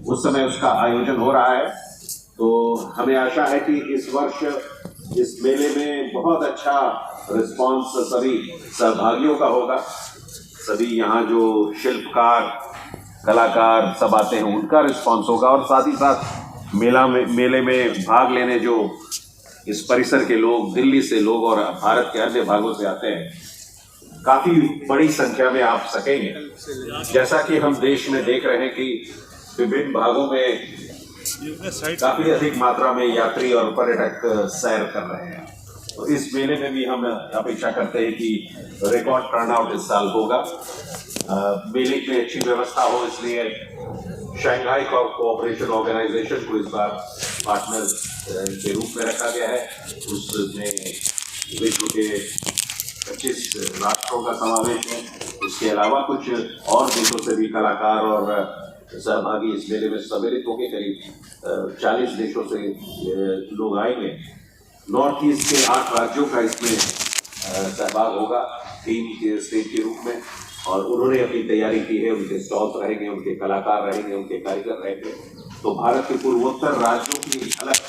उस समय उसका आयोजन हो रहा है। तो हमें आशा है कि इस वर्ष इस मेले में बहुत अच्छा रिस्पांस सभी सहभागियों का होगा। सभी यहाँ जो शिल्पकार कलाकार सब आते हैं उनका रिस्पांस होगा, और साथ ही साथ मेले में भाग लेने जो इस परिसर के लोग, दिल्ली से लोग और भारत के अन्य भागों से आते हैं, काफी बड़ी संख्या में आप सकेंगे। जैसा कि हम देश में देख रहे हैं कि विभिन्न भागों में काफी अधिक मात्रा में यात्री और पर्यटक सैर कर रहे हैं। तो इस मेले में भी हम अपेक्षा करते हैं कि रिकॉर्ड टर्नआउट इस साल होगा। मेले में अच्छी व्यवस्था हो, इसलिए शंघाई कोऑपरेशन ऑर्गेनाइजेशन को इस बार पार्टनर के रूप में रखा गया है। उसमें विश्व के 25 राष्ट्रों का समावेश है। इसके अलावा कुछ और देशों से भी कलाकार और सहभागी इस मेले में सम्मिलित होंगे। करीब 40 देशों से लोग आएंगे। नॉर्थ ईस्ट के 8 राज्यों का इसमें सहभाग होगा टीम के स्टेज के रूप में, और उन्होंने अपनी तैयारी की है। उनके स्टॉल्स रहेंगे, उनके कलाकार रहेंगे, उनके कारीगर रहेंगे। तो भारत के पूर्वोत्तर राज्यों की झलक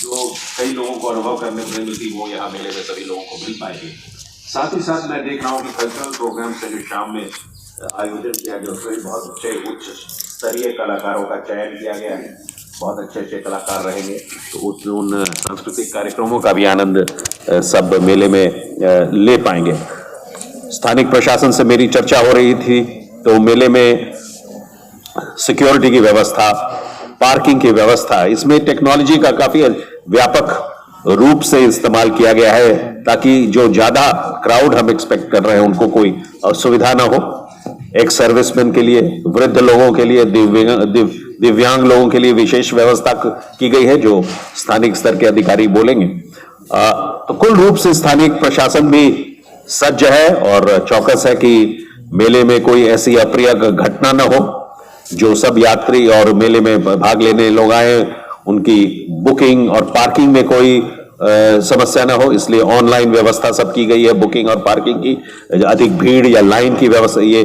जो कई लोगों को अनुभव करने को मिलती, वो यहाँ मेले में सभी लोगों को मिल पाएगी। साथ ही साथ मैं देख रहा हूँ कि कल्चरल प्रोग्राम से जो शाम में आयोजन किया गया उसमें बहुत अच्छे उच्च स्तरीय कलाकारों का चयन किया गया है। बहुत अच्छे अच्छे कलाकार रहेंगे। तो उन सांस्कृतिक कार्यक्रमों का भी आनंद सब मेले में ले पाएंगे। स्थानिक प्रशासन से मेरी चर्चा हो रही थी, तो मेले में सिक्योरिटी की व्यवस्था, पार्किंग की व्यवस्था, इसमें टेक्नोलॉजी का काफी व्यापक रूप से इस्तेमाल किया गया है, ताकि जो ज्यादा क्राउड हम एक्सपेक्ट कर रहे हैं उनको कोई असुविधा ना हो। एक सर्विसमैन के लिए, वृद्ध लोगों के लिए, दिव्यांग लोगों के लिए विशेष व्यवस्था की गई है, जो स्थानिक स्तर के अधिकारी बोलेंगे। तो कुल रूप से स्थानिक प्रशासन भी सज्ज है और चौकस है कि मेले में कोई ऐसी अप्रिय घटना न हो। जो सब यात्री और मेले में भाग लेने लोग आए, उनकी बुकिंग और पार्किंग में कोई समस्या ना हो, इसलिए ऑनलाइन व्यवस्था सब की गई है बुकिंग और पार्किंग की। अधिक भीड़ या लाइन की व्यवस्था, ये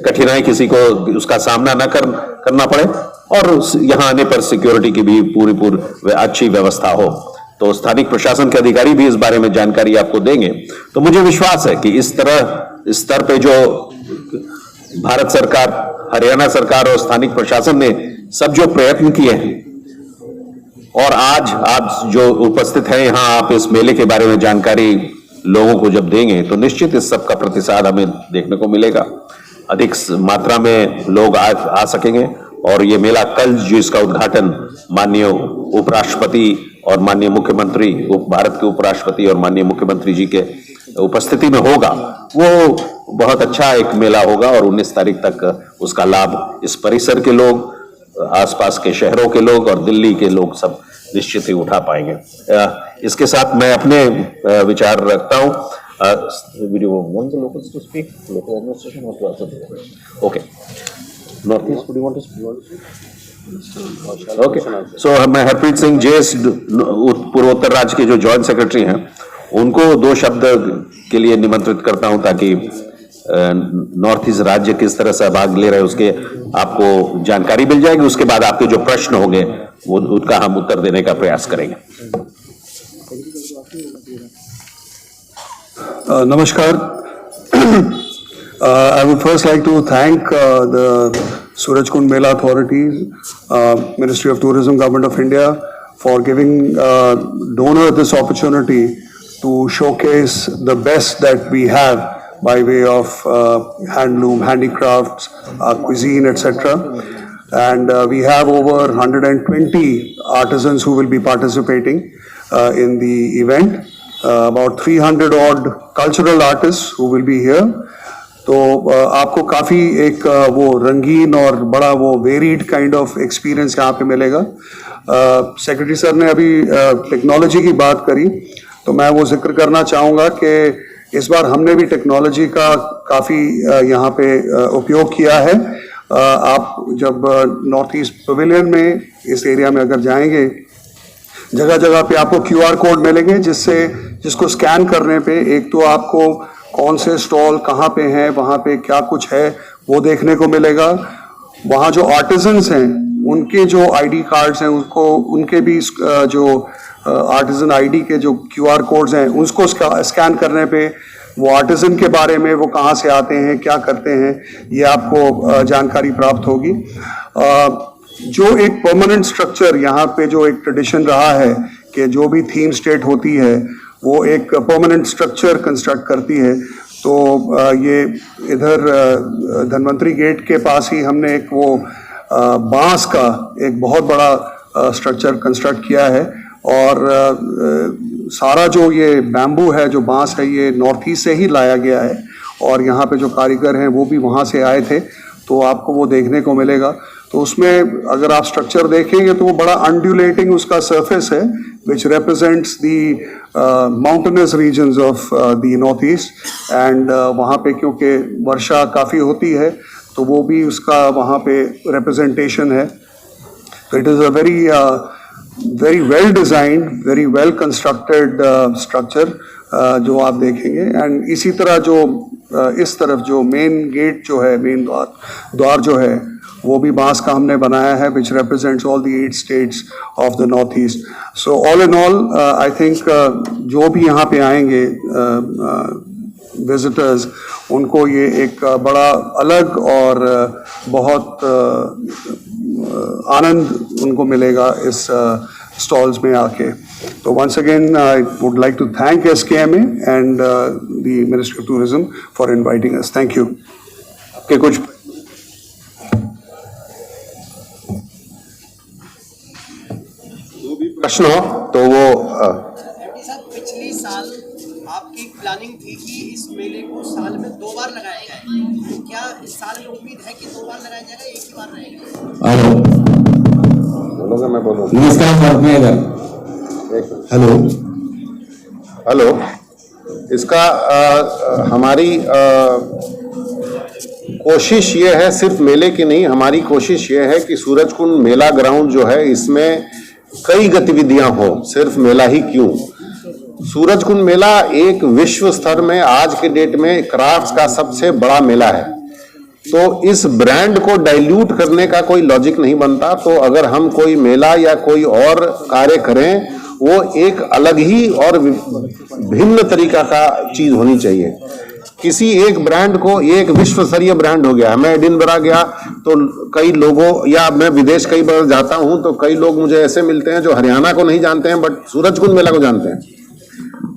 कठिनाई किसी को उसका सामना न करना पड़े, और यहाँ आने पर सिक्योरिटी की भी पूरी अच्छी व्यवस्था हो। तो स्थानिक प्रशासन के अधिकारी भी इस बारे में जानकारी आपको देंगे। तो मुझे विश्वास है कि इस स्तर पे जो भारत सरकार, हरियाणा सरकार और स्थानिक प्रशासन ने सब जो प्रयत्न किए हैं, और आज आप जो उपस्थित हैं यहाँ, आप इस मेले के बारे में जानकारी लोगों को जब देंगे तो निश्चित इस सब का प्रतिसाद हमें देखने को मिलेगा। अधिक मात्रा में लोग आ सकेंगे, और ये मेला कल जो इसका उद्घाटन माननीय उपराष्ट्रपति और माननीय मुख्यमंत्री, भारत के उपराष्ट्रपति और माननीय मुख्यमंत्री जी के उपस्थिति में होगा, वो बहुत अच्छा एक मेला होगा। और 19 तारीख तक उसका लाभ इस परिसर के लोग, आसपास के शहरों के लोग और दिल्ली के लोग सब निश्चित ही उठा पाएंगे। इसके साथ मैं अपने विचार रखता हूँ। Video locals to speak, local administration or to also okay. Northeast, would you want to speak? Okay. So मैं हरप्रीत सिंह जेएस पूर्वोत्तर राज्य के जो जॉइंट सेक्रेटरी हैं, उनको 2 शब्द के लिए निमंत्रित करता हूं, ताकि नॉर्थ ईस्ट राज्य किस तरह से भाग ले रहे हैं उसके आपको जानकारी मिल जाएगी। उसके बाद आपके जो प्रश्न होंगे वो उनका हम उत्तर देने का प्रयास करेंगे। Namaskar. I would first like to thank the Surajkund Mela Authorities, Ministry of Tourism, Government of India, for giving donor this opportunity to showcase the best that we have by way of handloom, handicrafts, cuisine, etc. And we have over 120 artisans who will be participating in the event. About 300 odd cultural artists who will be here. तो आपको काफ़ी एक वो रंगीन और बड़ा वो varied kind of experience यहाँ पे मिलेगा। सेक्रेटरी सर ने अभी टेक्नोलॉजी की बात करी, तो मैं वो जिक्र करना चाहूँगा कि इस बार हमने भी टेक्नोलॉजी का काफ़ी यहाँ पे उपयोग किया है। आप जब नॉर्थ ईस्ट पवेलियन में इस एरिया में अगर जाएंगे, जगह जगह पे आपको QR कोड मिलेंगे, जिसको स्कैन करने पे एक तो आपको कौन से स्टॉल कहाँ पे हैं, वहाँ पे क्या कुछ है वो देखने को मिलेगा। वहाँ जो आर्टिजन्स हैं उनके जो आईडी कार्ड्स हैं उनको उनके भी जो आर्टिजन आईडी के जो QR कोड्स हैं उसको स्कैन करने पे वो आर्टिजन के बारे में, वो कहाँ से आते हैं, क्या करते हैं, ये आपको जानकारी प्राप्त होगी। जो एक परमानेंट स्ट्रक्चर यहाँ पे जो एक ट्रेडिशन रहा है कि जो भी थीम स्टेट होती है वो एक परमानेंट स्ट्रक्चर कंस्ट्रक्ट करती है, तो ये इधर धन्वंतरी गेट के पास ही हमने एक वो बांस का एक बहुत बड़ा स्ट्रक्चर कंस्ट्रक्ट किया है। और सारा जो ये बैम्बू है, जो बांस है, ये नॉर्थ ईस्ट से ही लाया गया है और यहाँ पे जो कारीगर हैं वो भी वहाँ से आए थे, तो आपको वो देखने को मिलेगा। तो उसमें अगर आप स्ट्रक्चर देखेंगे तो वो बड़ा अंडुलेटिंग उसका सरफेस है, which represents the mountainous regions of the north east. And वहाँ पे क्योंकि वर्षा काफ़ी होती है तो वो भी उसका वहाँ पे रिप्रेजेंटेशन है। तो it is a very well designed, very well constructed structure जो आप देखेंगे। एंड इसी तरह जो इस तरफ जो मेन गेट जो है, मेन द्वार जो है, वो भी बांस का हमने बनाया है, which represents all the 8 states of the north east. So all in all I think जो भी यहाँ पे आएंगे विजिटर्स, उनको ये एक बड़ा अलग और बहुत आनंद उनको मिलेगा इस स्टॉल्स में आके। तो once again I would like to thank SKMA and the Ministry of Tourism for inviting us. Thank you. आपके कुछ प्रश्न हो तो वो एमडी साहब, पिछले साल आपकी प्लानिंग थी कि इस मेले को साल में 2 बार लगाया जाए, क्या इस साल में उम्मीद है कि 2 बार लगाया जाएगा, एक ही बार रहेगा? बोलोगे? मैं बोलूँ? नमस्कार सर, मैं इधर। Hello hello. इसका हमारी कोशिश ये है, सिर्फ मेले की नहीं, हमारी कोशिश ये है कि सूरजकुंड मेला ग्राउंड जो है इसमें कई गतिविधियां हो, सिर्फ मेला ही क्यों। सूरजकुंड मेला एक विश्व स्तर में आज के डेट में क्राफ्ट्स का सबसे बड़ा मेला है, तो इस ब्रांड को डाइल्यूट करने का कोई लॉजिक नहीं बनता। तो अगर हम कोई मेला या कोई और कार्य करें, वो एक अलग ही और भिन्न तरीका का चीज होनी चाहिए। किसी एक ब्रांड को, एक विश्व स्तरीय ब्रांड हो गया, मैं एडिनबरा गया तो कई लोगों, या मैं विदेश कई बार जाता हूं तो कई लोग मुझे ऐसे मिलते हैं जो हरियाणा को नहीं जानते हैं बट सूरजकुंड मेला को जानते हैं।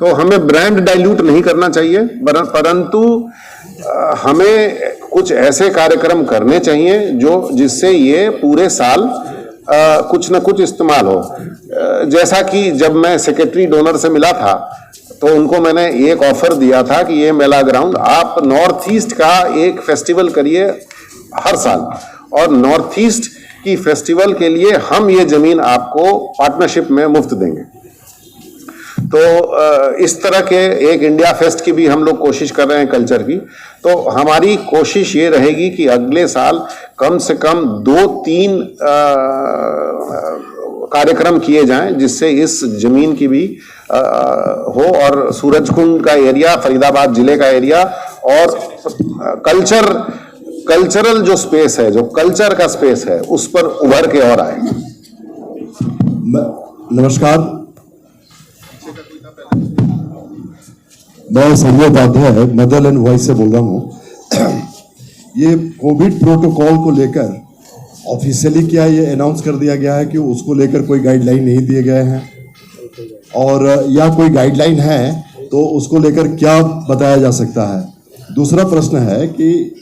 तो हमें ब्रांड डाइल्यूट नहीं करना चाहिए, परंतु हमें कुछ ऐसे कार्यक्रम करने चाहिए जो जिससे ये पूरे साल कुछ न कुछ इस्तेमाल हो। जैसा कि जब मैं सेक्रेटरी डोनर से मिला था तो उनको मैंने एक ऑफर दिया था कि ये मेला ग्राउंड आप नॉर्थ ईस्ट का एक फेस्टिवल करिए हर साल, और नॉर्थ ईस्ट की फेस्टिवल के लिए हम ये जमीन आपको पार्टनरशिप में मुफ्त देंगे। तो इस तरह के एक इंडिया फेस्ट की भी हम लोग कोशिश कर रहे हैं कल्चर की। तो हमारी कोशिश ये रहेगी कि अगले साल कम से कम 2-3 कार्यक्रम किए जाएं जिससे इस जमीन की भी हो, और सूरजकुंड का एरिया, फरीदाबाद जिले का एरिया और कल्चरल जो स्पेस है, जो कल्चर का स्पेस है, उस पर उभर के और आए। नमस्कार, मैं Sanjay Upadhyay mother and voice से बोल रहा हूँ। ये कोविड प्रोटोकॉल को लेकर ऑफिशियली क्या ये अनाउंस कर दिया गया है कि उसको लेकर कोई गाइडलाइन नहीं दिए गए हैं, और या कोई गाइडलाइन है तो उसको लेकर क्या बताया जा सकता है? दूसरा प्रश्न है कि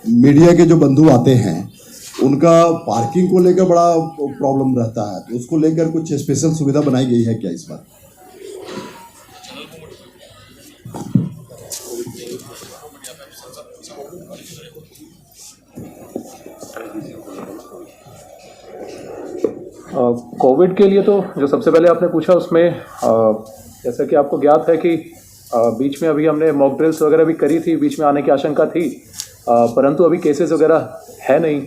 मीडिया के जो बंधु आते हैं उनका पार्किंग को लेकर बड़ा प्रॉब्लम रहता है, तो उसको लेकर कुछ स्पेशल सुविधा बनाई गई है क्या इस बार? कोविड के लिए तो जो सबसे पहले आपने पूछा उसमें जैसा कि आपको ज्ञात है कि बीच में अभी हमने मॉक ड्रिल्स वगैरह भी करी थी, बीच में आने की आशंका थी, परंतु अभी केसेस वगैरह है नहीं।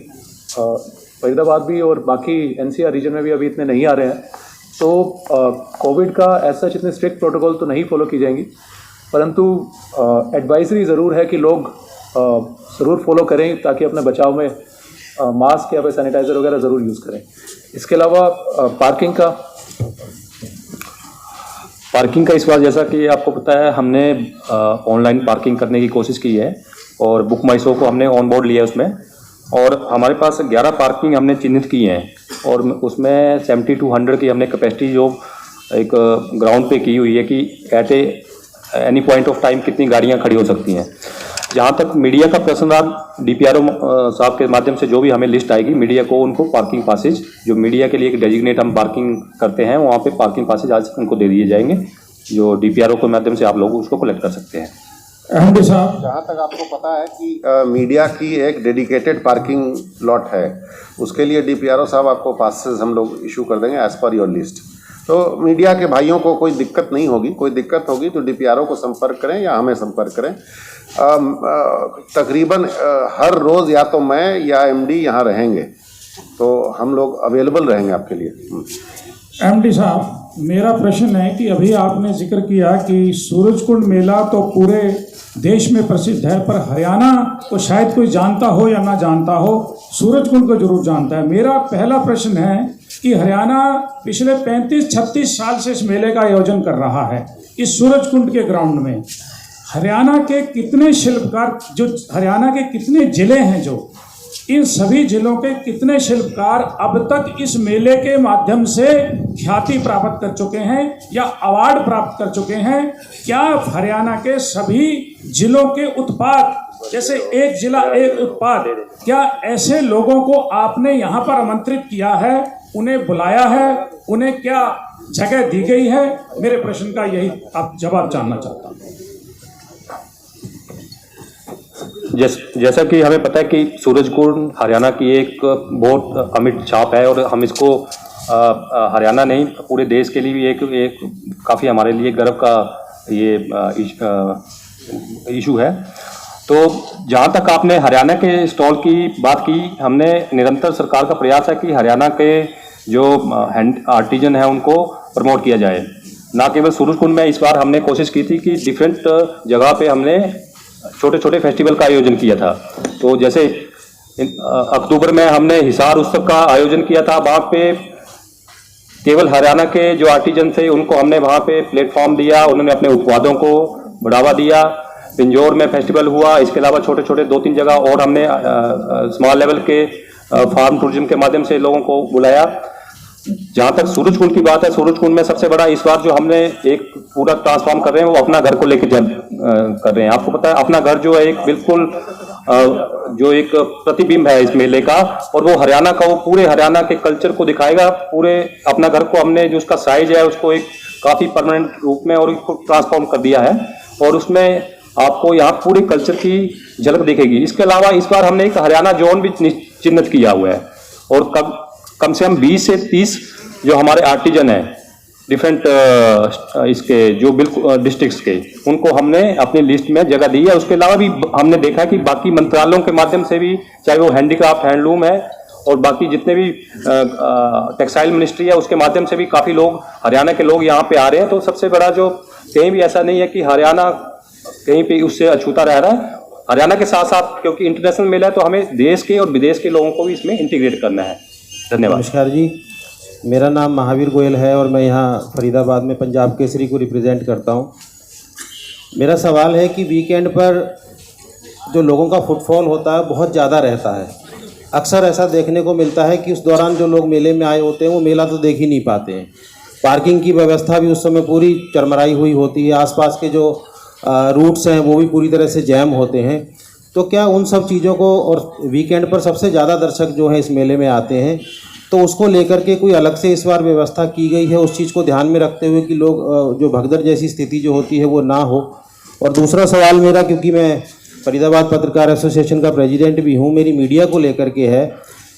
फरीदाबाद भी और बाकी NCR रीजन में भी अभी इतने नहीं आ रहे हैं, तो कोविड का ऐसा इतने स्ट्रिक्ट प्रोटोकॉल तो नहीं फॉलो की जाएंगी, परंतु एडवाइजरी ज़रूर है कि लोग ज़रूर फॉलो करें ताकि अपने बचाव में मास्क या फिर सैनिटाइज़र वगैरह ज़रूर यूज़ करें। इसके अलावा पार्किंग का इस बार जैसा कि आपको पता है हमने ऑनलाइन पार्किंग करने की कोशिश की है और बुक माई शो को हमने ऑन बोर्ड लिया है उसमें, और हमारे पास 11 पार्किंग हमने चिन्हित की हैं और उसमें 70 to 100 की हमने कैपेसिटी जो एक ग्राउंड पे की हुई है कि at any point of time कितनी गाड़ियां खड़ी हो सकती हैं। जहाँ तक मीडिया का प्रश्न रहा, DPRO साहब के माध्यम से जो भी हमें लिस्ट आएगी मीडिया को उनको पार्किंग पासेज जो मीडिया के लिए एक डेजिग्नेट हम पार्किंग करते हैं वहाँ पे पार्किंग पासेज आज उनको दे दिए जाएंगे, जो DPRO के माध्यम से आप लोग उसको कलेक्ट कर सकते हैं। एमडी साहब, जहाँ तक आपको पता है कि मीडिया की एक डेडिकेटेड पार्किंग लॉट है, उसके लिए DPRO साहब आपको पासेस हम लोग इशू कर देंगे एज पर योर लिस्ट। तो मीडिया के भाइयों को कोई दिक्कत नहीं होगी, कोई दिक्कत होगी तो DPRO को संपर्क करें या हमें संपर्क करें। तकरीबन हर रोज़ या तो मैं या MD यहाँ रहेंगे, तो हम लोग अवेलेबल रहेंगे आपके लिए। MD साहब, मेरा प्रश्न है कि अभी आपने जिक्र किया कि सूरजकुंड मेला तो पूरे देश में प्रसिद्ध है, पर हरियाणा को शायद कोई जानता हो या ना जानता हो, सूरजकुंड को जरूर जानता है। मेरा पहला प्रश्न है कि हरियाणा पिछले 35-36 साल से इस मेले का आयोजन कर रहा है इस सूरजकुंड के ग्राउंड में। हरियाणा के कितने शिल्पकार, जो हरियाणा के कितने जिले हैं, जो इन सभी जिलों के कितने शिल्पकार अब तक इस मेले के माध्यम से ख्याति प्राप्त कर चुके हैं या अवार्ड प्राप्त कर चुके हैं? क्या हरियाणा के सभी जिलों के उत्पाद, जैसे एक जिला एक उत्पाद, क्या ऐसे लोगों को आपने यहाँ पर आमंत्रित किया है, उन्हें बुलाया है, उन्हें क्या जगह दी गई है? मेरे प्रश्न का यही आप जवाब जानना चाहता हूँ। जैसा कि हमें पता है कि सूरजकुंड हरियाणा की एक बहुत अमिट छाप है और हम इसको हरियाणा नहीं पूरे देश के लिए भी एक काफ़ी हमारे लिए गर्व का ये इशू है। तो जहाँ तक आपने हरियाणा के स्टॉल की बात की, हमने निरंतर सरकार का प्रयास है कि हरियाणा के जो हैंड आर्टिजन है उनको प्रमोट किया जाए। ना केवल सूरजकुंड में इस बार हमने कोशिश की थी कि डिफरेंट जगह पे हमने छोटे छोटे फेस्टिवल का आयोजन किया था। तो जैसे अक्टूबर में हमने हिसार उत्सव का आयोजन किया था, वहाँ पे केवल हरियाणा के जो आर्टिजन थे उनको हमने वहाँ पे प्लेटफॉर्म दिया, उन्होंने अपने उत्पादों को बढ़ावा दिया। पिंजौर में फेस्टिवल हुआ, इसके अलावा छोटे छोटे 2-3 जगह और हमने स्मॉल लेवल के फार्म टूरिज्म के माध्यम से लोगों को बुलाया। जहाँ तक सूरजकुंड की बात है, सूरजकुंड में सबसे बड़ा इस बार जो हमने एक पूरा ट्रांसफॉर्म कर रहे हैं वो अपना घर को लेकर कर रहे हैं। आपको पता है अपना घर जो है एक बिल्कुल जो एक प्रतिबिंब है इस मेले का, और वो हरियाणा का, वो पूरे हरियाणा के कल्चर को दिखाएगा। पूरे अपना घर को हमने जो उसका साइज है उसको एक काफी परमानेंट रूप में और इसको ट्रांसफॉर्म कर दिया है, और उसमें आपको यहाँ पूरे कल्चर की झलक दिखेगी। इसके अलावा इस बार हमने एक हरियाणा जोन भी चिन्हित किया हुआ है, और कम से कम 20 से 30 जो हमारे आर्टिजन हैं डिफरेंट इसके जो बिल्कुल डिस्ट्रिक्ट्स के, उनको हमने अपनी लिस्ट में जगह दी है। उसके अलावा भी हमने देखा है कि बाकी मंत्रालयों के माध्यम से भी, चाहे वो हैंडीक्राफ्ट हैंडलूम है और बाकी जितने भी टेक्सटाइल मिनिस्ट्री है, उसके माध्यम से भी काफ़ी लोग, हरियाणा के लोग यहाँ पे आ रहे हैं। तो सबसे बड़ा जो कहीं भी ऐसा नहीं है कि हरियाणा कहीं पे उससे अछूता रह रहा है। हरियाणा के साथ साथ क्योंकि इंटरनेशनल मेला है तो हमें देश के और विदेश के लोगों को भी इसमें इंटीग्रेट करना है। धन्यवाद। नमस्कार जी, मेरा नाम महावीर गोयल है और मैं यहाँ फरीदाबाद में पंजाब केसरी को रिप्रेजेंट करता हूँ। मेरा सवाल है कि वीकेंड पर जो लोगों का फुटफॉल होता है बहुत ज़्यादा रहता है। अक्सर ऐसा देखने को मिलता है कि उस दौरान जो लोग मेले में आए होते हैं वो मेला तो देख ही नहीं पाते हैं। पार्किंग की व्यवस्था भी उस समय पूरी चरमराई हुई होती है, आसपास के जो रूट्स हैं वो भी पूरी तरह से जैम होते हैं। तो क्या उन सब चीज़ों को, और वीकेंड पर सबसे ज़्यादा दर्शक जो है इस मेले में आते हैं, तो उसको लेकर के कोई अलग से इस बार व्यवस्था की गई है उस चीज़ को ध्यान में रखते हुए कि लोग जो भगदड़ जैसी स्थिति जो होती है वो ना हो? और दूसरा सवाल मेरा, क्योंकि मैं फरीदाबाद पत्रकार एसोसिएशन का प्रेसिडेंट भी हूँ, मेरी मीडिया को लेकर के है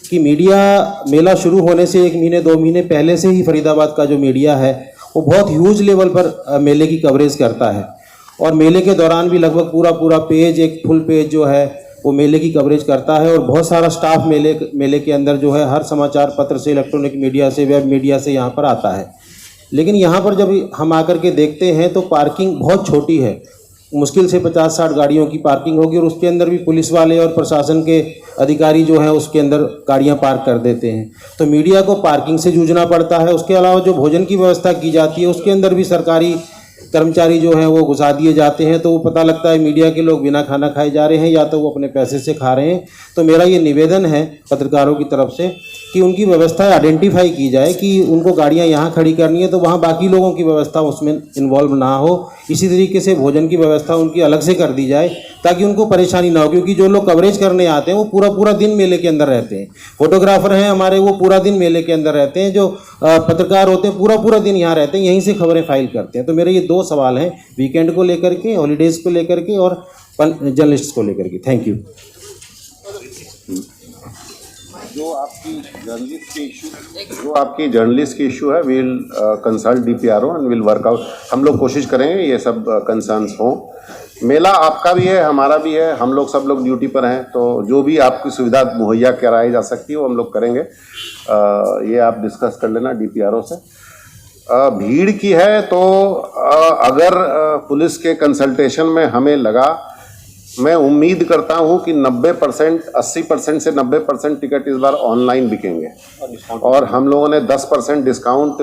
कि मीडिया मेला शुरू होने से 1 महीने 2 महीने पहले से ही फरीदाबाद का जो मीडिया है वो बहुत ह्यूज लेवल पर मेले की कवरेज करता है, और मेले के दौरान भी लगभग पूरा पेज, एक फुल पेज जो है वो मेले की कवरेज करता है, और बहुत सारा स्टाफ मेले के अंदर जो है हर समाचार पत्र से, इलेक्ट्रॉनिक मीडिया से, वेब मीडिया से यहाँ पर आता है। लेकिन यहाँ पर जब हम आकर के देखते हैं तो पार्किंग बहुत छोटी है, मुश्किल से 50-60 गाड़ियों की पार्किंग होगी, और उसके अंदर भी पुलिस वाले और प्रशासन के अधिकारी जो है उसके अंदर गाड़ियां पार्क कर देते हैं। तो मीडिया को पार्किंग से जूझना पड़ता है। उसके अलावा जो भोजन की व्यवस्था की जाती है उसके अंदर भी सरकारी कर्मचारी जो हैं वो घुसा दिए जाते हैं, तो वो पता लगता है मीडिया के लोग बिना खाना खाए जा रहे हैं या तो वो अपने पैसे से खा रहे हैं। तो मेरा ये निवेदन है पत्रकारों की तरफ से कि उनकी व्यवस्था आइडेंटिफाई की जाए कि उनको गाड़ियां यहाँ खड़ी करनी है तो वहाँ बाकी लोगों की व्यवस्था उसमें इन्वॉल्व ना हो। इसी तरीके से भोजन की व्यवस्था उनकी अलग से कर दी जाए ताकि उनको परेशानी ना हो, क्योंकि जो लोग कवरेज करने आते हैं वो पूरा पूरा दिन मेले के अंदर रहते हैं। फोटोग्राफर हैं हमारे, वो पूरा दिन मेले के अंदर रहते हैं। जो पत्रकार होते हैं पूरा पूरा दिन यहाँ रहते हैं, यहीं से खबरें फाइल करते हैं। तो मेरे ये दो सवाल हैं, वीकेंड को लेकर के, हॉलीडेज़ को लेकर के और जर्नलिस्ट को लेकर के। Thank you. जो आपकी जर्नलिस्ट की इशू है, will consult DPRO and will work out. हम लोग कोशिश करेंगे ये सब कंसर्न्स हों। मेला आपका भी है, हमारा भी है, हम लोग सब लोग ड्यूटी पर हैं, तो जो भी आपकी सुविधा मुहैया कराई जा सकती है वो हम लोग करेंगे। ये आप डिस्कस कर लेना DPRO से। भीड़ की है तो अगर पुलिस के कंसल्टेशन में हमें लगा, मैं उम्मीद करता हूं कि 90%, 80% से 90% टिकट इस बार ऑनलाइन बिकेंगे और हम लोगों ने 10% डिस्काउंट,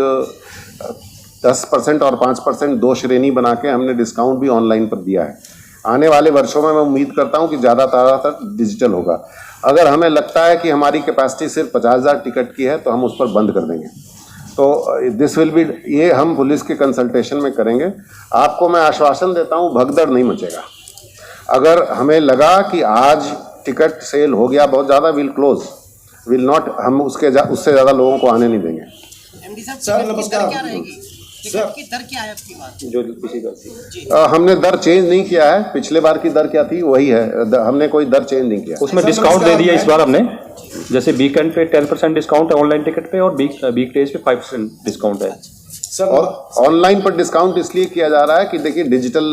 10% और 5% दो श्रेणी बना के हमने डिस्काउंट भी ऑनलाइन पर दिया है। आने वाले वर्षों में मैं उम्मीद करता हूं कि ज़्यादातर डिजिटल होगा। अगर हमें लगता है कि हमारी कैपेसिटी सिर्फ 50,000 टिकट की है तो हम उस पर बंद कर देंगे। तो दिस विल बी, ये हम पुलिस के कंसल्टेशन में करेंगे। आपको मैं आश्वासन देता हूँ, भगदड़ नहीं मचेगा। अगर हमें लगा कि आज टिकट सेल हो गया बहुत ज़्यादा, विल क्लोज, विल नॉट, हम उससे ज़्यादा लोगों को आने नहीं देंगे। एमडी साहब, सर नमस्कार, क्या रहेगी टिकट की दर, क्या है आपकी बात? जो पिछली दर हमने दर चेंज नहीं किया है, पिछले बार की दर क्या थी वही है, हमने कोई दर चेंज नहीं किया। उसमें डिस्काउंट दे दिया इस बार हमने, जैसे वीकेंड पे 10% डिस्काउंट है ऑनलाइन टिकट पे और वीकडेज पे 5% डिस्काउंट है। और ऑनलाइन पर डिस्काउंट इसलिए किया जा रहा है कि देखिए डिजिटल,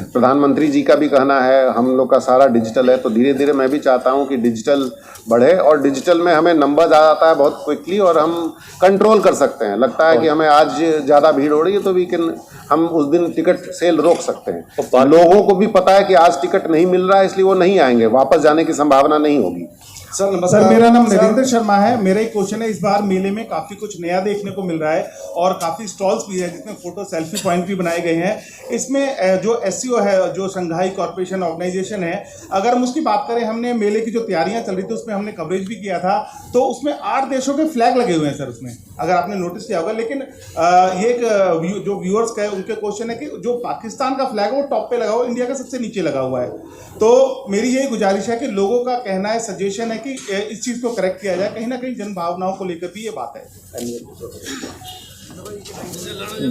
प्रधानमंत्री जी का भी कहना है हम लोग का सारा डिजिटल है, तो धीरे धीरे मैं भी चाहता हूं कि डिजिटल बढ़े और डिजिटल में हमें नंबर आ जाता है बहुत क्विकली और हम कंट्रोल कर सकते हैं। लगता है कि हमें आज ज़्यादा भीड़ हो रही है तो हम उस दिन टिकट सेल रोक सकते हैं। लोगों को भी पता है कि आज टिकट नहीं मिल रहा है, इसलिए वो नहीं आएंगे, वापस जाने की संभावना नहीं होगी। सर मेरा नाम नरेंद्र शर्मा है। मेरा एक क्वेश्चन है, इस बार मेले में काफ़ी कुछ नया देखने को मिल रहा है और काफ़ी स्टॉल्स भी है जिसमें फोटो सेल्फी पॉइंट भी बनाए गए हैं। इसमें जो SCO है, जो शंघाई कॉर्पोरेशन ऑर्गेनाइजेशन है, अगर हम उसकी बात करें, हमने मेले की जो तैयारियां चल रही थी उसमें हमने कवरेज भी किया था, तो उसमें 8 देशों के फ्लैग लगे हुए हैं सर उसमें, अगर आपने नोटिस किया होगा। लेकिन ये एक जो व्यूअर्स का है उनके क्वेश्चन है कि जो पाकिस्तान का फ्लैग है वो टॉप पे लगा हुआ, इंडिया का सबसे नीचे लगा हुआ है। तो मेरी यही गुजारिश है कि लोगों का कहना है, सजेशन है कि इस चीज़ को करेक्ट किया जाए। कहीं ना कहीं जन भावनाओं को लेकर भी ये बात है।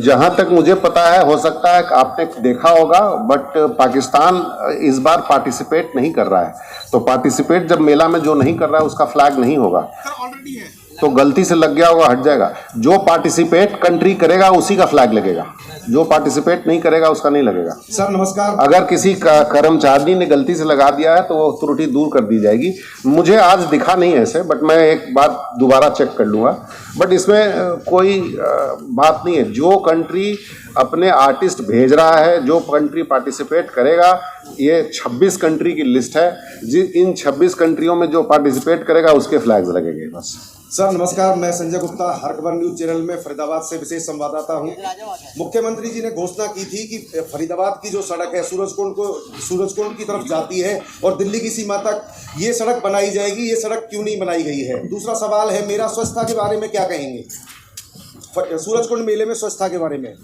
जहां तक मुझे पता है, हो सकता है कि आपने देखा होगा, बट पाकिस्तान इस बार पार्टिसिपेट नहीं कर रहा है। तो पार्टिसिपेट जब मेला में जो नहीं कर रहा है उसका फ्लैग नहीं होगा, ऑलरेडी है तो गलती से लग गया होगा, हट जाएगा। जो पार्टिसिपेट कंट्री करेगा उसी का फ्लैग लगेगा, जो पार्टिसिपेट नहीं करेगा उसका नहीं लगेगा। सर नमस्कार। अगर किसी कर्मचारी ने गलती से लगा दिया है तो वो त्रुटि दूर कर दी जाएगी। मुझे आज दिखा नहीं ऐसे, बट मैं एक बात दोबारा चेक कर लूँगा। बट इसमें कोई बात नहीं है, जो कंट्री अपने आर्टिस्ट भेज रहा है, जो कंट्री पार्टिसिपेट करेगा, ये 26 कंट्री की लिस्ट है। इन 26 कंट्रियों में जो पार्टिसिपेट करेगा उसके फ्लैग्स लगेंगे बस। सर नमस्कार, मैं संजय गुप्ता, हर खबर न्यूज चैनल में फरीदाबाद से विशेष संवाददाता हूं। मुख्यमंत्री जी ने घोषणा की थी कि फरीदाबाद की जो सड़क है सूरजकुंड की तरफ जाती है और दिल्ली की सीमा तक ये सड़क बनाई जाएगी। ये सड़क क्यों नहीं बनाई गई है? दूसरा सवाल है मेरा, स्वच्छता के बारे में क्या कहेंगे? सूरजकुंड मेले में स्वच्छता के बारे में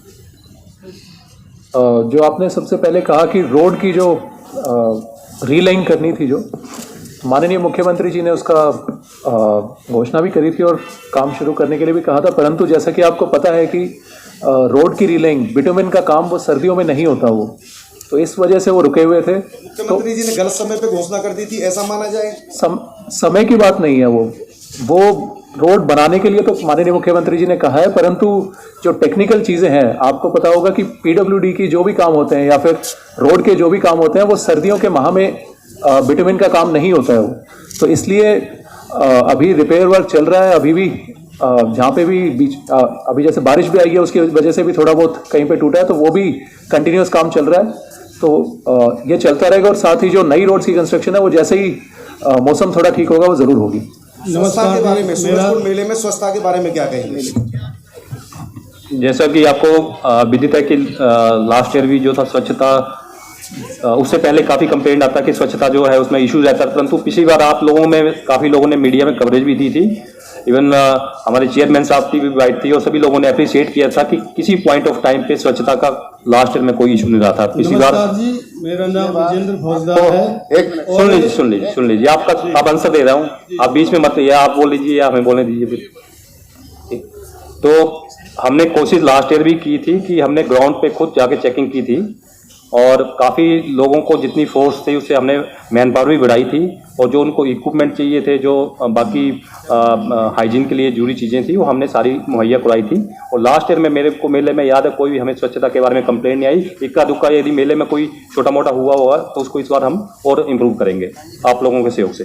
जो आपने सबसे पहले कहा कि रोड की जो रीलाइन करनी थी, जो माननीय मुख्यमंत्री जी ने उसका घोषणा भी करी थी और काम शुरू करने के लिए भी कहा था, परंतु जैसा कि आपको पता है कि रोड की रीलाइन, बिटुमेन का काम वो सर्दियों में नहीं होता, वो तो इस वजह से वो रुके हुए थे। मुख्यमंत्री जी ने गलत समय पे घोषणा कर दी थी, ऐसा माना जाए? समय की बात नहीं है, वो रोड बनाने के लिए तो माननीय मुख्यमंत्री जी ने कहा है, परंतु जो टेक्निकल चीज़ें हैं, आपको पता होगा कि PWD की जो भी काम होते हैं या फिर रोड के जो भी काम होते हैं वो सर्दियों के माह में बिटुमेन का काम नहीं होता है वो, तो इसलिए अभी रिपेयर वर्क चल रहा है। अभी भी जहाँ पे भी अभी जैसे बारिश भी आई है उसकी वजह से भी थोड़ा बहुत कहीं पे टूटा है, तो वो भी कंटिन्यूस काम चल रहा है। तो ये चलता रहेगा और साथ ही जो नई रोड्स की कंस्ट्रक्शन है वो जैसे ही मौसम थोड़ा ठीक होगा वो ज़रूर होगी। स्वच्छता के बारे में, सूरजकुंड मेले में स्वच्छता के बारे में क्या कहेंगे? जैसा कि आपको विदित है कि लास्ट ईयर भी जो था स्वच्छता, उससे पहले काफ़ी कंप्लेंट आता कि स्वच्छता जो है उसमें इश्यूज रहता है, परंतु पिछली बार आप लोगों में काफ़ी लोगों ने मीडिया में कवरेज भी दी थी। इवन हमारे चेयरमैन साहब की भी बाइट थी और सभी लोगों ने अप्रिशिएट किया था कि किसी पॉइंट ऑफ टाइम पे स्वच्छता का लास्ट ईयर में कोई इशू नहीं रहा था। पिछली बार जी, मेरा नाम विजेंद्र फौजदार है। एक सुन लीजिए आप आंसर दे रहा हूँ, आप बीच में मत, या आप बोल लीजिए या हमें बोलने दीजिए फिर। तो हमने कोशिश लास्ट ईयर भी की थी कि हमने ग्राउंड पे खुद जाके चेकिंग की थी और काफ़ी लोगों को जितनी फोर्स थी उससे हमने मैन पावर भी बढ़ाई थी और जो उनको इक्विपमेंट चाहिए थे, जो बाकी हाइजीन के लिए जरूरी चीज़ें थी, वो हमने सारी मुहैया कराई थी। और लास्ट ईयर में मेरे को मेले में याद है कोई भी हमें स्वच्छता के बारे में कंप्लेंट नहीं आई। इक्का दुक्का यदि मेले में कोई छोटा मोटा हुआ होगा तो उसको इस बार हम और इम्प्रूव करेंगे आप लोगों के सहयोग से।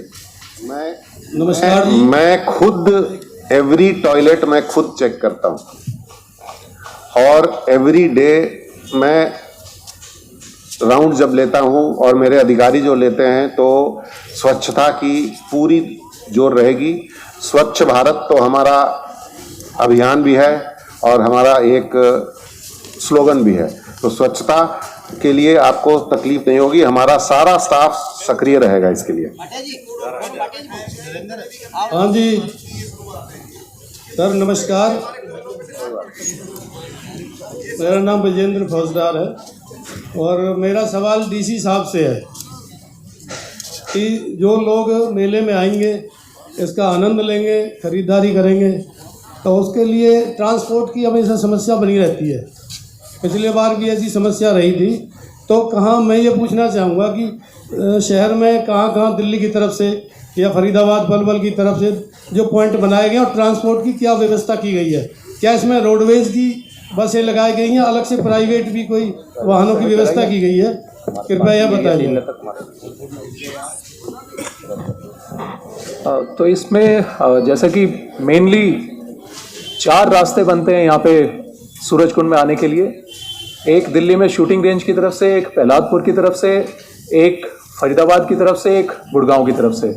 नमस्कार, मैं खुद एवरी टॉयलेट मैं खुद चेक करता हूँ और एवरी डे मैं राउंड जब लेता हूँ और मेरे अधिकारी जो लेते हैं तो स्वच्छता की पूरी जोर रहेगी। स्वच्छ भारत तो हमारा अभियान भी है और हमारा एक स्लोगन भी है, तो स्वच्छता के लिए आपको तकलीफ नहीं होगी, हमारा सारा स्टाफ सक्रिय रहेगा इसके लिए। हाँ जी सर, नमस्कार, मेरा नाम विजेंद्र फौजदार है और मेरा सवाल डीसी साहब से है कि जो लोग मेले में आएंगे, इसका आनंद लेंगे, खरीदारी करेंगे, तो उसके लिए ट्रांसपोर्ट की हमेशा समस्या बनी रहती है। पिछले बार भी ऐसी समस्या रही थी, तो कहाँ, मैं ये पूछना चाहूँगा कि शहर में कहाँ दिल्ली की तरफ से या फरीदाबाद पलवल की तरफ से जो पॉइंट बनाए गए और ट्रांसपोर्ट की क्या व्यवस्था की गई है? क्या इसमें रोडवेज की बसें लगाई गई हैं, अलग से प्राइवेट भी कोई वाहनों की व्यवस्था की गई है? कृपया यह बताइए। तो इसमें जैसा कि मेनली 4 रास्ते बनते हैं यहाँ पे सूरजकुंड में आने के लिए। एक दिल्ली में शूटिंग रेंज की तरफ से, एक प्रहलादपुर की तरफ से, एक फरीदाबाद की तरफ से, एक गुड़गांव की तरफ से।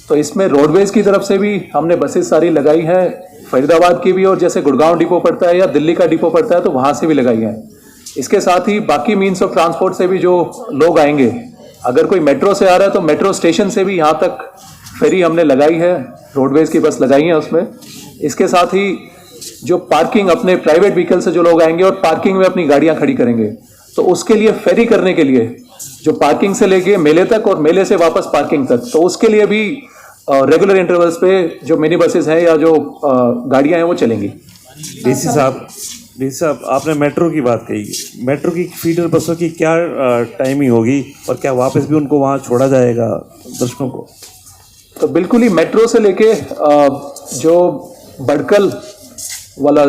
तो इसमें रोडवेज की तरफ से भी हमने बसेस सारी लगाई हैं, फरीदाबाद की भी, और जैसे गुड़गांव डिपो पड़ता है या दिल्ली का डिपो पड़ता है तो वहाँ से भी लगाई हैं। इसके साथ ही बाकी मीन्स ऑफ ट्रांसपोर्ट से भी जो लोग आएंगे, अगर कोई मेट्रो से आ रहा है तो मेट्रो स्टेशन से भी यहाँ तक फेरी हमने लगाई है, रोडवेज की बस लगाई है उसमें। इसके साथ ही जो पार्किंग, अपने प्राइवेट व्हीकल से जो लोग आएंगे और पार्किंग में अपनी गाड़ियाँ खड़ी करेंगे, तो उसके लिए फेरी करने के लिए जो पार्किंग से लेके मेले तक और मेले से वापस पार्किंग तक, तो उसके लिए भी रेगुलर इंटरवल्स पे जो मिनी बसेस हैं या जो गाड़ियां हैं वो चलेंगी। डीसी साहब, आपने मेट्रो की बात कही, मेट्रो की फीडर बसों की क्या टाइमिंग होगी और क्या वापस भी उनको वहाँ छोड़ा जाएगा दर्शकों को? तो बिल्कुल ही मेट्रो से लेके जो बड़कल वाला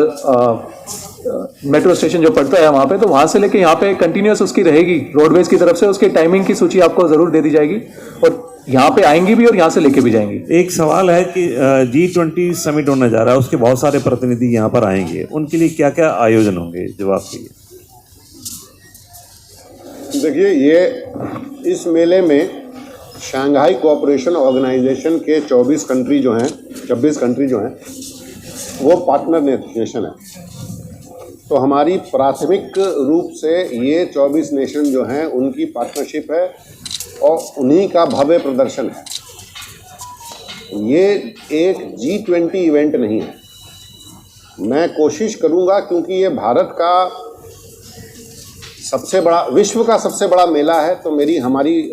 मेट्रो स्टेशन जो पड़ता है वहाँ पे, तो वहाँ से लेके यहाँ पे कंटिन्यूस उसकी रहेगी रोडवेज की तरफ से। उसकी टाइमिंग की सूची आपको ज़रूर दे दी जाएगी और यहाँ पे आएंगी भी और यहाँ से लेके भी जाएंगी। एक सवाल है कि G20 समिट होने जा रहा है, उसके बहुत सारे प्रतिनिधि यहाँ पर आएंगे, उनके लिए क्या क्या आयोजन होंगे? जवाब दीजिए। देखिए, ये इस मेले में शंघाई कोऑपरेशन ऑर्गेनाइजेशन के 26 कंट्री जो हैं वो पार्टनर नेशन है। तो हमारी प्राथमिक रूप से ये 24 नेशन जो हैं उनकी पार्टनरशिप है और उन्हीं का भव्य प्रदर्शन है। ये एक G20 इवेंट नहीं है। मैं कोशिश करूंगा, क्योंकि ये भारत का सबसे बड़ा, विश्व का सबसे बड़ा मेला है, तो हमारी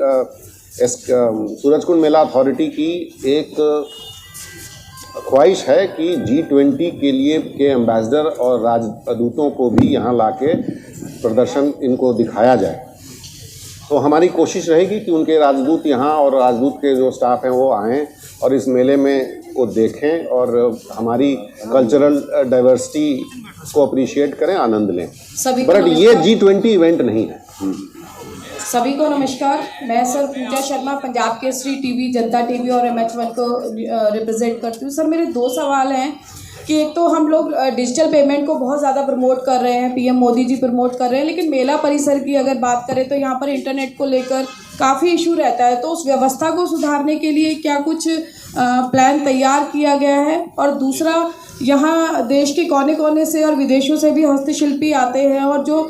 सूरजकुंड मेला अथॉरिटी की एक ख्वाहिश है कि G20 के लिए के एम्बेसडर और राजदूतों को भी यहाँ लाके प्रदर्शन इनको दिखाया जाए। तो हमारी कोशिश रहेगी कि उनके राजदूत यहाँ और राजदूत के जो स्टाफ हैं वो आएँ और इस मेले में को देखें और हमारी कल्चरल डाइवर्सिटी को अप्रिशिएट करें, आनंद लें। बट ये G20 इवेंट नहीं है। सभी को नमस्कार, मैं सर पूजा शर्मा पंजाब केसरी टीवी, जनता टीवी और MH1 को रिप्रेजेंट करती हूँ। सर मेरे 2 सवाल हैं कि एक तो हम लोग डिजिटल पेमेंट को बहुत ज़्यादा प्रमोट कर रहे हैं, PM मोदी जी प्रमोट कर रहे हैं, लेकिन मेला परिसर की अगर बात करें तो यहाँ पर इंटरनेट को लेकर काफ़ी इशू रहता है। तो उस व्यवस्था को सुधारने के लिए क्या कुछ प्लान तैयार किया गया है? और दूसरा, यहाँ देश के कोने कोने से और विदेशों से भी हस्तशिल्पी आते हैं और जो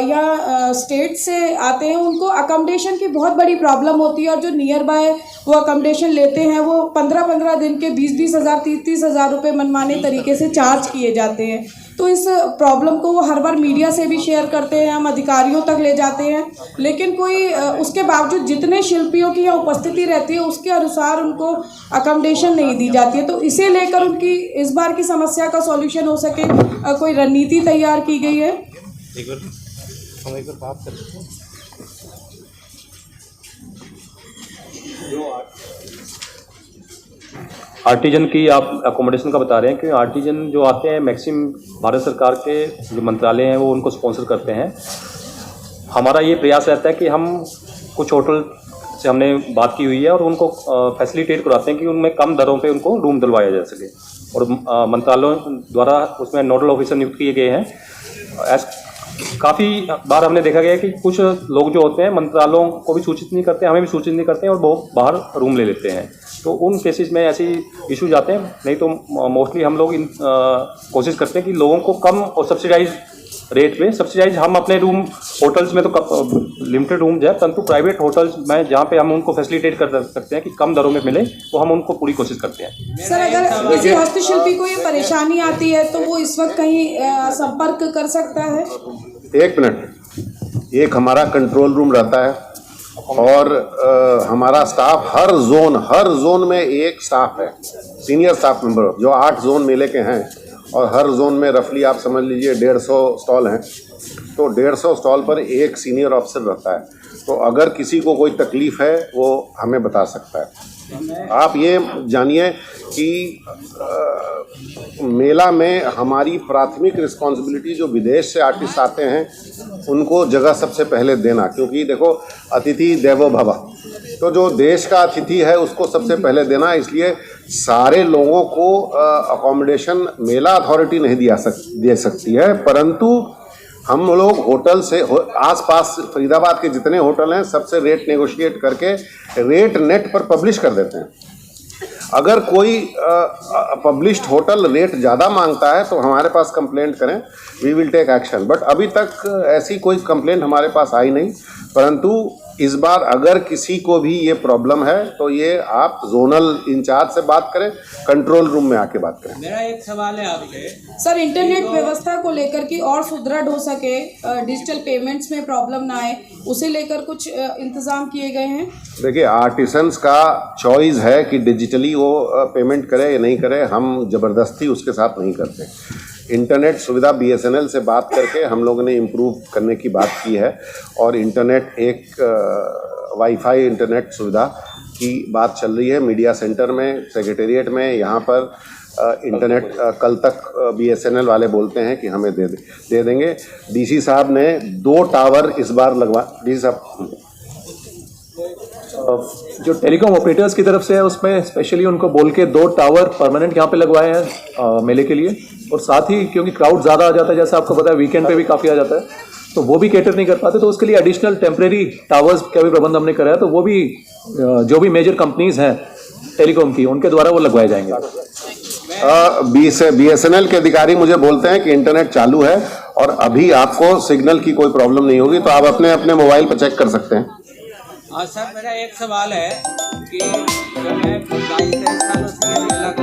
या स्टेट से आते हैं, उनको अकोमोडेशन की बहुत बड़ी प्रॉब्लम होती है और जो नियर बाय वो अकोमोडेशन लेते हैं वो 15-15 दिन के 20-20 हज़ार 30-30 हज़ार रुपये मनमाने तरीके से चार्ज किए जाते हैं। तो इस प्रॉब्लम को वो हर बार मीडिया से भी शेयर करते हैं, हम अधिकारियों तक ले जाते हैं, लेकिन कोई उसके बावजूद जितने शिल्पियों की यहाँ उपस्थिति रहती है उसके अनुसार उनको अकोमोडेशन नहीं दी जाती है। तो इसे लेकर उनकी इस बार की समस्या का सॉल्यूशन हो सके, कोई रणनीति तैयार की गई है? हम एक बार बात कर लेते हैं। आर्टिजन की आप अकोमोडेशन का बता रहे हैं कि आर्टिजन जो आते हैं मैक्सिमम भारत सरकार के जो मंत्रालय हैं वो उनको स्पॉन्सर करते हैं। हमारा ये प्रयास रहता है कि हम कुछ होटल से हमने बात की हुई है और उनको फैसिलिटेट कराते हैं कि उनमें कम दरों पे उनको रूम दिलवाया जा सके, और मंत्रालयों द्वारा उसमें नोडल ऑफिसर नियुक्त किए गए हैं। काफ़ी बार हमने देखा गया है कि कुछ लोग जो होते हैं मंत्रालयों को भी सूचित नहीं करते, हमें भी सूचित नहीं करते हैं और वो बाहर रूम ले लेते हैं। तो उन केसेस में ऐसी इश्यूज आते हैं। नहीं तो मोस्टली हम लोग कोशिश करते हैं कि लोगों को कम और सब्सिडाइज रेट पे, सब्सिडाइज हम अपने रूम होटल्स में तो लिमिटेड रूम है, परंतु प्राइवेट होटल्स में जहाँ पे हम उनको फैसिलिटेट कर सकते हैं कि कम दरों में मिले, तो हम उनको पूरी कोशिश करते हैं। सर, अगर किसी हस्तशिल्पी को ये परेशानी आती है तो वो इस वक्त कहीं संपर्क कर सकता है? 1 मिनट। एक हमारा कंट्रोल रूम रहता है और हमारा स्टाफ हर जोन में एक स्टाफ है, सीनियर स्टाफ मेंबर, जो 8 जोन मेले के हैं और हर जोन में रफली आप समझ लीजिए 150 स्टॉल हैं। तो 150 स्टॉल पर एक सीनियर ऑफिसर रहता है। तो अगर किसी को कोई तकलीफ़ है वो हमें बता सकता है। आप ये जानिए कि मेला में हमारी प्राथमिक रिस्पॉन्सिबिलिटी, जो विदेश से आर्टिस्ट आते हैं उनको जगह सबसे पहले देना, क्योंकि देखो अतिथि देवो भव, तो जो देश का अतिथि है उसको सबसे पहले देना। इसलिए सारे लोगों को अकोमोडेशन मेला अथॉरिटी नहीं दे सकती है, परंतु हम लोग होटल से आसपास फरीदाबाद के जितने होटल हैं सबसे रेट नेगोशिएट करके रेट नेट पर पब्लिश कर देते हैं। अगर कोई पब्लिश्ड होटल रेट ज़्यादा मांगता है तो हमारे पास कंप्लेंट करें, we will take action. But अभी तक ऐसी कोई कंप्लेंट हमारे पास आई नहीं, परंतु इस बार अगर किसी को भी ये प्रॉब्लम है तो ये आप जोनल इंचार्ज से बात करें, कंट्रोल रूम में आके बात करें। मेरा एक सवाल है आपसे सर, इंटरनेट व्यवस्था को लेकर कि और सुदृढ़ हो सके, डिजिटल पेमेंट्स में प्रॉब्लम ना आए, उसे लेकर कुछ इंतजाम किए गए हैं? देखिए, आर्टिसंस का चॉइस है कि डिजिटली वो पेमेंट करे या नहीं करे, हम ज़बरदस्ती उसके साथ नहीं करते। इंटरनेट सुविधा BSNL से बात करके हम लोगों ने इम्प्रूव करने की बात की है और इंटरनेट एक वाईफाई इंटरनेट सुविधा की बात चल रही है मीडिया सेंटर में, सेक्रेटेरिएट में। यहाँ पर इंटरनेट कल तक BSNL वाले बोलते हैं कि हमें दे देंगे। DC साहब ने 2 टावर इस बार लगवा, DC साहब जो टेलीकॉम ऑपरेटर्स की तरफ से है उसमें स्पेशली उनको बोल के 2 टावर परमानेंट यहाँ पे लगवाए हैं मेले के लिए। और साथ ही क्योंकि क्राउड ज़्यादा आ जाता है, जैसे आपको पता है वीकेंड पे भी काफ़ी आ जाता है, तो वो भी कैटर नहीं कर पाते, तो उसके लिए एडिशनल टेम्प्रेरी टावर्स का भी प्रबंध हमने करा है। तो वो भी जो भी मेजर कंपनीज हैं टेलीकॉम की, उनके द्वारा वो लगवाए जाएंगे। BSNL के अधिकारी मुझे बोलते हैं कि इंटरनेट चालू है और अभी आपको सिग्नल की कोई प्रॉब्लम नहीं होगी, तो आप अपने अपने मोबाइल पर चेक कर सकते हैं। सर, मेरा एक सवाल है कि मैं 22-23 सालों से